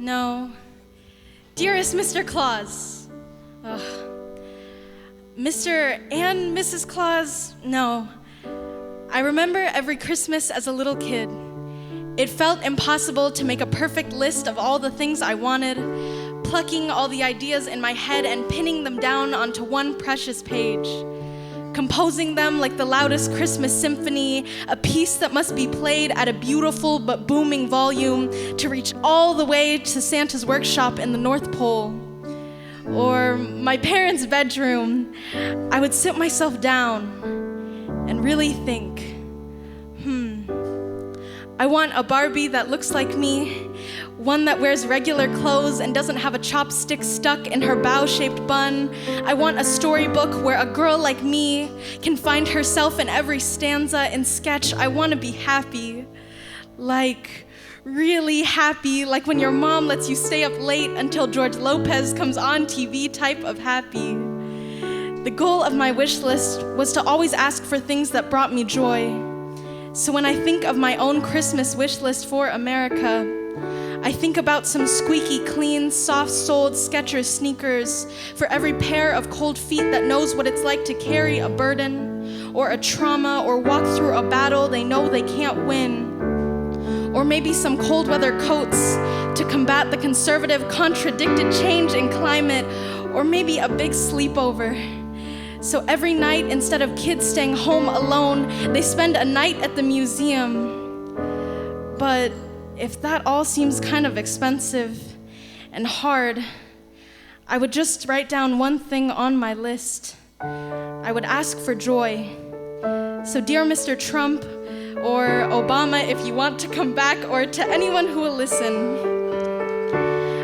No. Dearest Mr. Claus. Ugh. Mr. and Mrs. Claus, no. I remember every Christmas as a little kid. It felt impossible to make a perfect list of all the things I wanted, plucking all the ideas in my head and pinning them down onto one precious page, composing them like the loudest Christmas symphony, a piece that must be played at a beautiful but booming volume to reach all the way to Santa's workshop in the North Pole. Or my parents' bedroom, I would sit myself down and really think, I want a Barbie that looks like me, one that wears regular clothes and doesn't have a chopstick stuck in her bow-shaped bun. I want a storybook where a girl like me can find herself in every stanza and sketch. I want to be happy, like really happy, like when your mom lets you stay up late until George Lopez comes on TV type of happy. The goal of my wish list was to always ask for things that brought me joy. So when I think of my own Christmas wish list for America, I think about some squeaky clean, soft-soled Skechers sneakers for every pair of cold feet that knows what it's like to carry a burden, or a trauma, or walk through a battle they know they can't win. Or maybe some cold weather coats to combat the conservative, contradicted change in climate, or maybe a big sleepover. So every night, instead of kids staying home alone, they spend a night at the museum. But if that all seems kind of expensive and hard, I would just write down one thing on my list. I would ask for joy. So dear Mr. Trump, or Obama if you want to come back, or to anyone who will listen,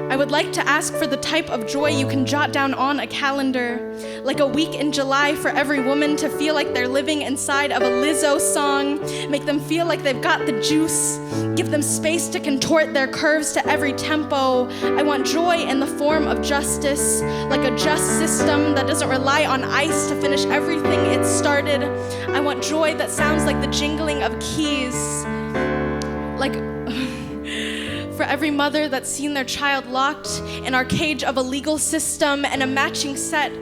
I would like to ask for the type of joy you can jot down on a calendar, like a week in July for every woman to feel like they're living inside of a Lizzo song, make them feel like they've got the juice, give them space to contort their curves to every tempo. I want joy in the form of justice, like a just system that doesn't rely on ice to finish everything it started. I want joy that sounds like the jingling of keys, like for every mother that's seen their child locked in our cage of a legal system, and a matching set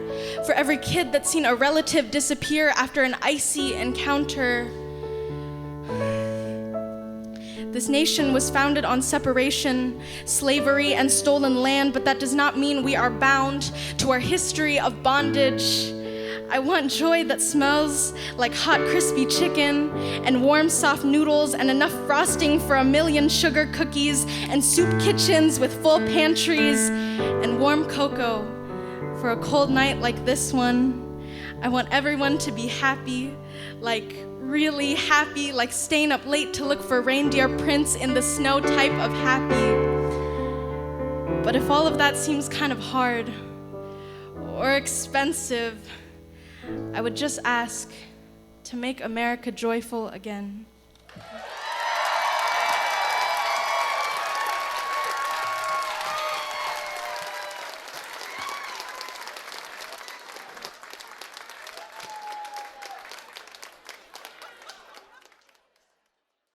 for every kid that's seen a relative disappear after an icy encounter. This nation was founded on separation, slavery, and stolen land, but that does not mean we are bound to our history of bondage. I want joy that smells like hot, crispy chicken and warm, soft noodles and enough frosting for 1,000,000 sugar cookies and soup kitchens with full pantries and warm cocoa for a cold night like this one. I want everyone to be happy, like really happy, like staying up late to look for reindeer prints in the snow type of happy. But if all of that seems kind of hard or expensive, I would just ask to make America joyful again.